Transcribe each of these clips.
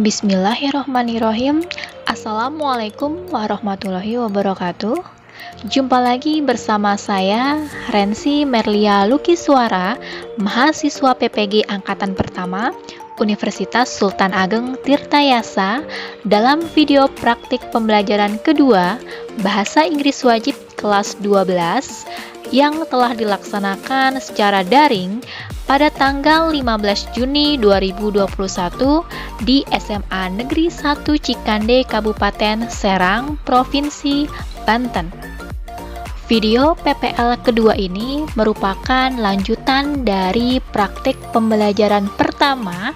Bismillahirrohmanirrohim. Assalamualaikum warahmatullahi wabarakatuh. Jumpa lagi bersama saya, Rensi Merlia Lukiswara, mahasiswa PPG Angkatan Pertama, Universitas Sultan Ageng Tirtayasa, dalam video praktik pembelajaran kedua, Bahasa Inggris Wajib kelas 12, yang telah dilaksanakan secara daring pada tanggal 15 Juni 2021 di SMA Negeri 1 Cikande, Kabupaten Serang, Provinsi Banten. Video PPL kedua ini merupakan lanjutan dari praktik pembelajaran pertama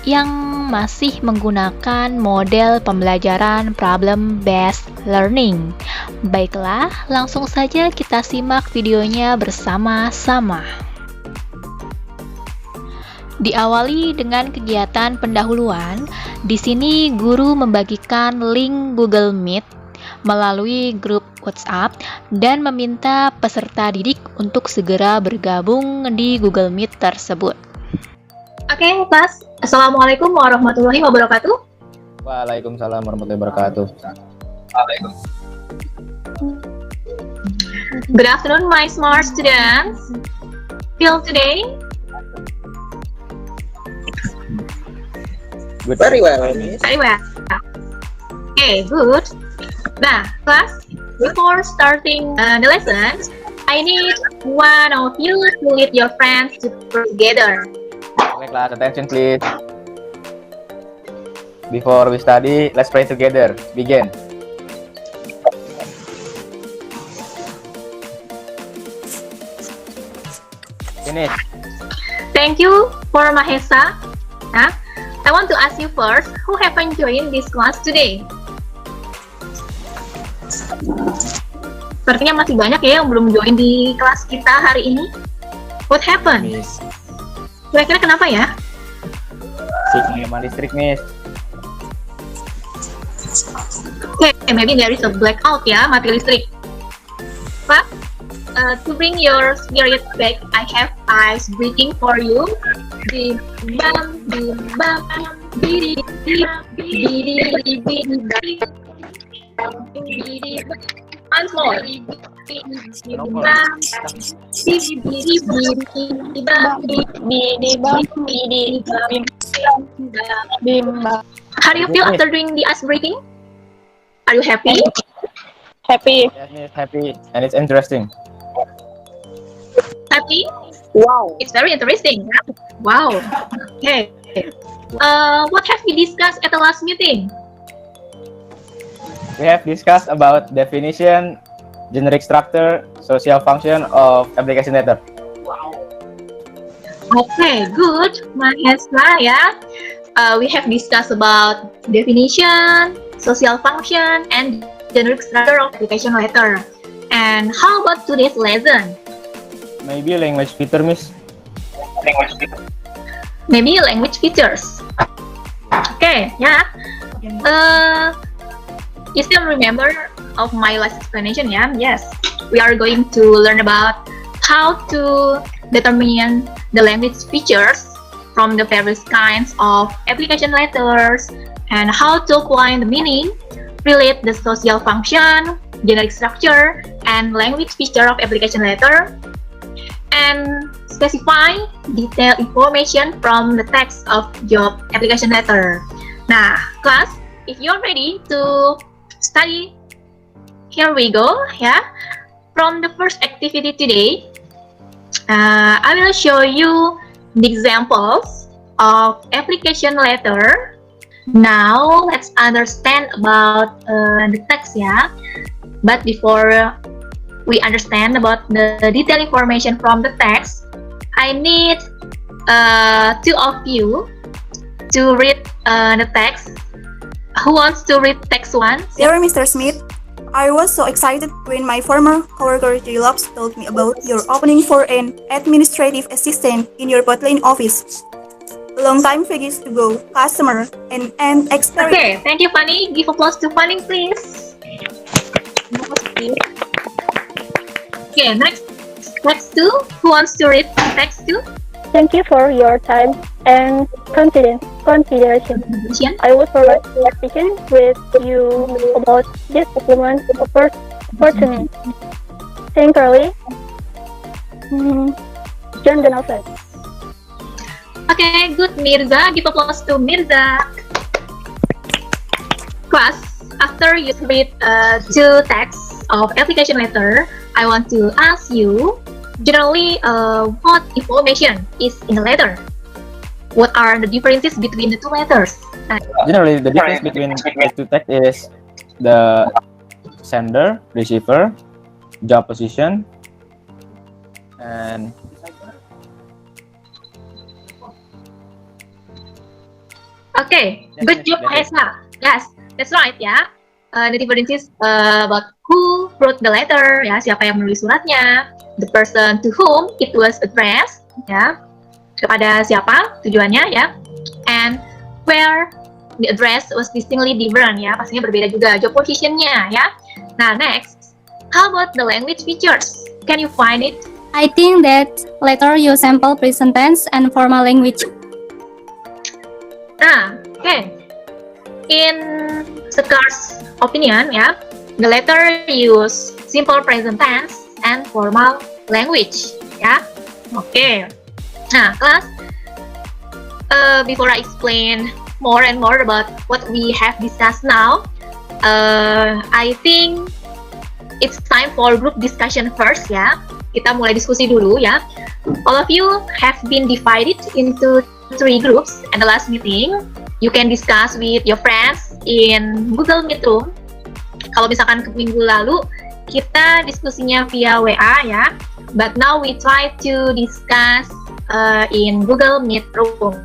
yang masih menggunakan model pembelajaran problem-based learning. Baiklah, langsung saja kita simak videonya bersama-sama. Diawali dengan kegiatan pendahuluan. Di sini guru membagikan link Google Meet melalui grup WhatsApp dan meminta peserta didik untuk segera bergabung di Google Meet tersebut. Oke, kelas. Assalamualaikum warahmatullahi wabarakatuh. Waalaikumsalam warahmatullahi wabarakatuh. Good afternoon, my smart students. Till today, Good. Very well. very well. Okay, good. Nah, class, before starting the lesson, I need one of you to lead your friends to pray together. Okay, class, attention please. Before we study, let's pray together. Begin. Finish. Thank you for Mahesa. I want to ask you first, who haven't joined this class today? Sepertinya masih banyak ya yang belum join di kelas kita hari ini. What happened? Miss. Kira-kira kenapa ya? Signal listrik, Miss. Okay, maybe there is a blackout ya, mati listrik. But to bring your spirit back, I have ice breathing for you. Bim bam, bidi bidi bidi bidi. Once more. How do you feel after doing the ice breaking? Are you happy? Happy. Yes, Miss, happy. And it's interesting. Happy? Wow. It's very interesting. Wow. Okay. What have we discussed at the last meeting? We have discussed about definition, generic structure, social function of application letter. Okay, good, Mahesa ya. We have discussed about definition, social function, and generic structure of application letter. And how about today's lesson? Maybe language feature, Miss. Maybe language features. Okay, yeah. You still remember of my last explanation, yeah? Yes. We are going to learn about how to determine the language features from the various kinds of application letters and how to apply the meaning, relate the social function, generic structure, and language feature of application letter, and specify detailed information from the text of your application letter. Nah, class, if you're ready to study, here we go, yeah. From the first activity today, I will show you the examples of application letter. Now, let's understand about the text, yeah. But before we understand about the detailed information from the text, I need two of you to read the text. Who wants to read text one? Dear Mr. Smith, I was so excited when my former coworker J. Lopes told me about your opening for an administrative assistant in your Botlane office. A long time figures to go, customer, and experience. Okay, thank you, Fanny. Give applause to Fanny, please. Okay, next two. Who wants to read text two? Thank you for your time and confidence. consideration. Consideration. I will provide clarification with you about this document opportunity. Sincerely, John Donaldson. Okay, good, Mirza. Give applause to Mirza. Class, after you read two texts of application letter, I want to ask you, generally, what information is in the letter? What are the differences between the two letters? Generally, the difference between the two texts is the sender, receiver, job position, and Okay, Yes, good yes, job, that is- Hesa. Yes, that's right ya. The differences about who wrote the letter, ya, siapa yang menulis suratnya, the person to whom it was addressed, ya, kepada siapa tujuannya, ya, and where the address was distinctly different, ya, pastinya berbeda juga, job positionnya, ya. Nah, next, how about the language features? Can you find it? I think that letter use sample present tense and formal language. Nah, okay. In Sekar's opinion, ya, the letter use simple present tense and formal language, ya. Okay. Nah, class, before I explain more and more about what we have discussed now, I think it's time for group discussion first, ya. Kita mulai diskusi dulu, ya. All of you have been divided into 3 groups at the last meeting. You can discuss with your friends in Google Meet room. Kalau misalkan ke minggu lalu kita diskusinya via WA, ya. But now we try to discuss in Google Meet room.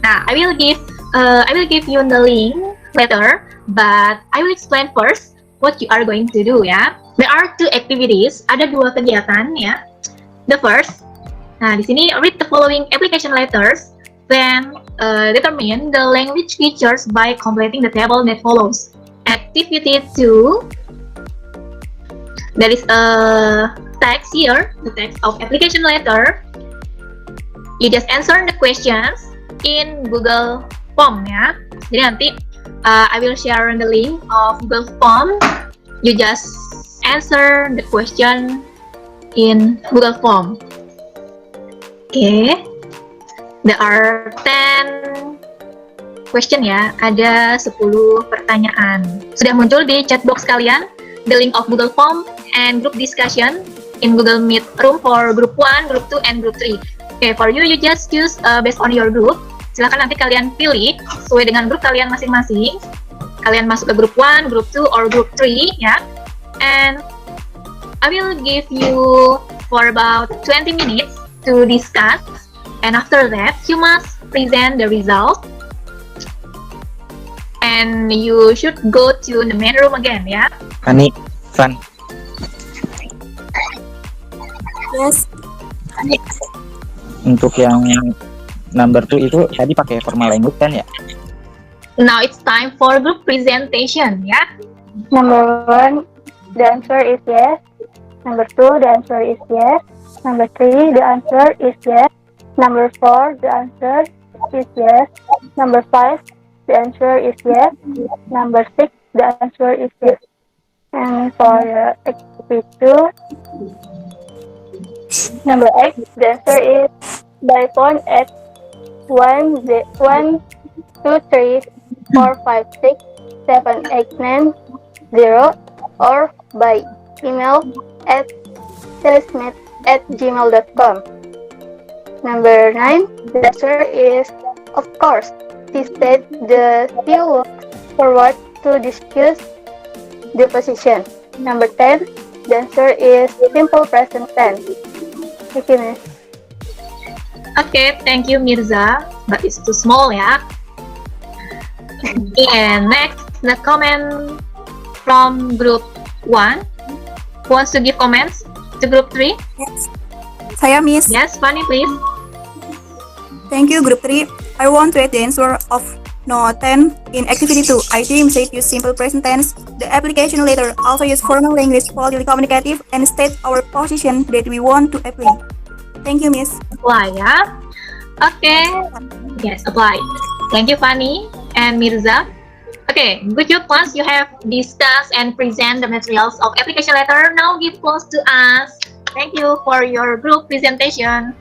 Nah, I will give you the link later, but I will explain first what you are going to do, ya. There are 2 activities. Ada 2 kegiatan, ya. The first, nah di sini read the following application letters. Then determine the language features by completing the table that follows. Activity 2, there is a text here, the text of application letter. You just answer the questions in Google Form, ya. Jadi nanti I will share the link of Google Form. You just answer the question in Google Form. Okay. There are 10 question, ya. Ada 10 pertanyaan. Sudah muncul di chat box kalian the link of Google Form and group discussion in Google Meet room for group 1, group 2, and group 3. Okay, for you just choose based on your group. Silakan nanti kalian pilih sesuai dengan grup kalian masing-masing. Kalian masuk ke group 1, group 2, or group 3, ya. And I will give you for about 20 minutes to discuss. And after that, you must present the result. And you should go to the main room again, ya. Fani, Van, Yes. untuk yang number 2 itu tadi pakai formal language kan ya? Now it's time for group presentation, ya. Number 1, the answer is yes. Number 2, the answer is yes. Number 3, the answer is yes. Number 4, the answer is yes. Number 5, the answer is yes. Number 6, the answer is yes. And for activity 2, number 8, the answer is by phone at 1, 2, 3, 4, 5, 6, 7, 8, 9, 0, or by email at salesmith@gmail.com. Number 9, the answer is, of course. She said the CEO looks forward to discuss the position. Number 10, the answer is simple present tense. Thank you, Miss. Okay, thank you, Mirza. But it's too small, ya. And next, the comment from group 1. Who wants to give comments to group 3? Yes. Saya Miss. Yes, Fanny, please. Thank you, Group 3. I want to add the answer of no 10 in activity 2. I think said use simple present tense. The application letter also use formal language, fully communicative, and state our position that we want to apply. Thank you, Miss. Wah, ya. Okay. Yes, apply. Thank you, Fanny and Mirza. Okay, good job, class. You have discussed and present the materials of application letter. Now give applause to us. Thank you for your group presentation.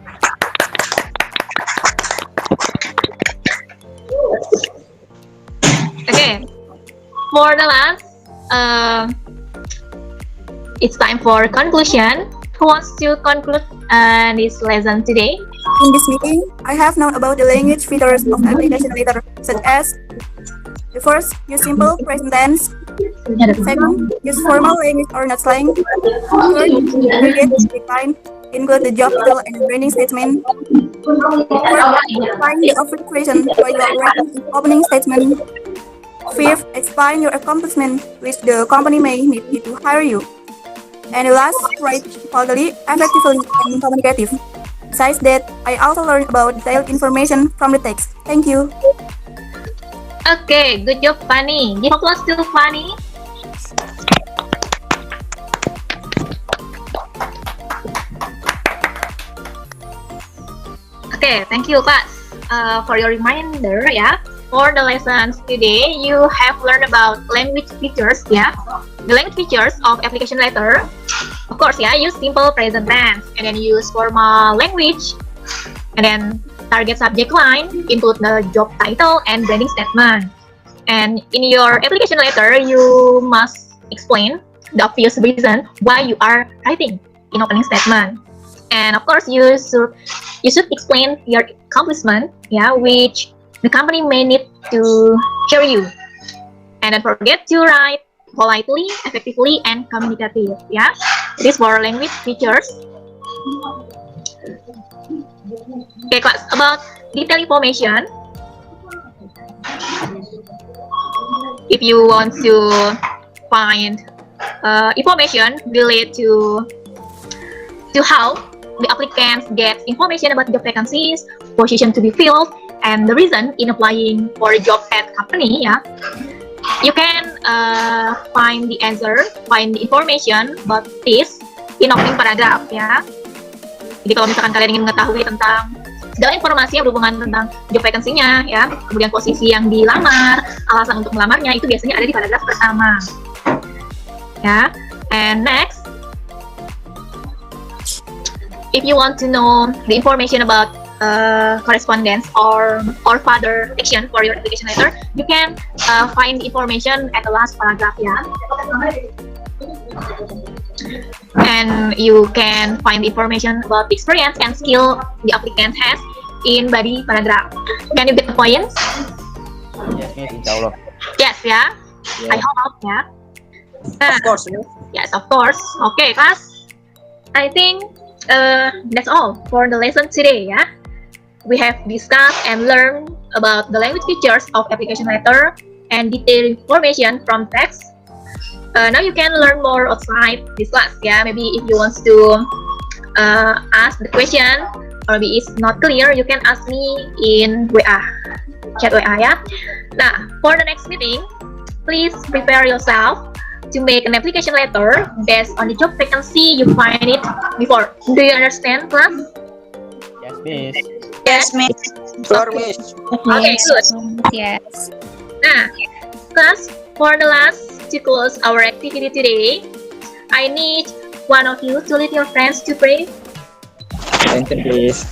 Okay, for the last, it's time for conclusion. Who wants to conclude this lesson today? In this meeting, I have known about the language features of application letter, such as the first, use simple present tense. Second, use formal language or not slang. Third, aggregate, define, include the job title and branding statement. Fourth, define the offer question while you are writing the opening statement. Fifth, explain your accomplishment which the company may need you to hire you. And the last, write boldly, effectively, and communicative. Besides that, I also learned about detailed information from the text. Thank you. Okay, good job, Fanny. Give applause to Fanny. Okay, thank you, class, for your reminder. Yeah, for the lessons today, you have learned about language features. Yeah, the language features of application letter. Of course, yeah, use simple present tense, and then use formal language, and then target subject line, include the job title and branding statement. And in your application letter, you must explain the obvious reason why you are writing in opening statement. And of course, you should explain your accomplishment, yeah, which the company may need to hire you. And don't forget to write politely, effectively, and communicative. Yeah, it is for language features. Okay, class, about detailed information. If you want to find information related to how the applicants get information about job vacancies, position to be filled, and the reason in applying for a job at company, yeah, you can find the answer, find the information about this in opening paragraph, ya. Jadi kalau misalkan kalian ingin mengetahui tentang segala informasi yang berhubungan tentang job vacancy-nya, ya, kemudian posisi yang dilamar, alasan untuk melamarnya, itu biasanya ada di paragraf pertama. Ya, and next, if you want to know the information about correspondence or further action for your application letter, you can find the information at the last paragraph, ya. And you can find information about the experience and skill the applicant has in body paragraph. Can you get the points? Yes, Miss, insya Allah. Yes, ya. I hope, ya. Of course, Miss. Yes, of course. Okay, class. I think that's all for the lesson today, ya. We have discussed and learned about the language features of application letter and detailed information from text. Now you can learn more outside this class, yeah. Maybe if you want to ask the question or maybe it's not clear, you can ask me in WA, chat WA, ya. Nah, for the next meeting, please prepare yourself to make an application letter based on the job vacancy you find it before. Do you understand, class? Yes, Miss. Yes, Miss. Sure, Miss. Okay, good. Yes. Nah, class, for the last to close our activity today, I need one of you to lead your friends to pray. Attention, please.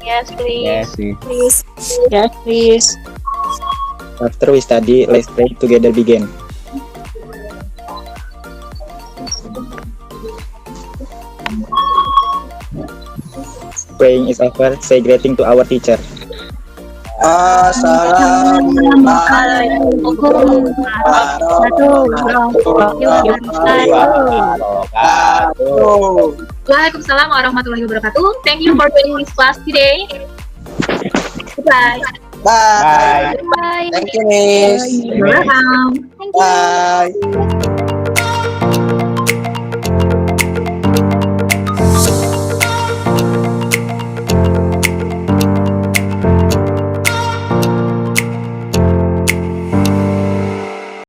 Yes, please. Yes, Miss. Please. Yes, please. After we study, let's pray together begin. Praying is over. Say greeting to our teacher. Assalamualaikum warahmatullahi wabarakatuh. Waalaikumsalam warahmatullahi wabarakatuh. Thank you for joining this class today. Goodbye. Bye. Bye. Bye. Thank you, Miss. You're welcome. Bye.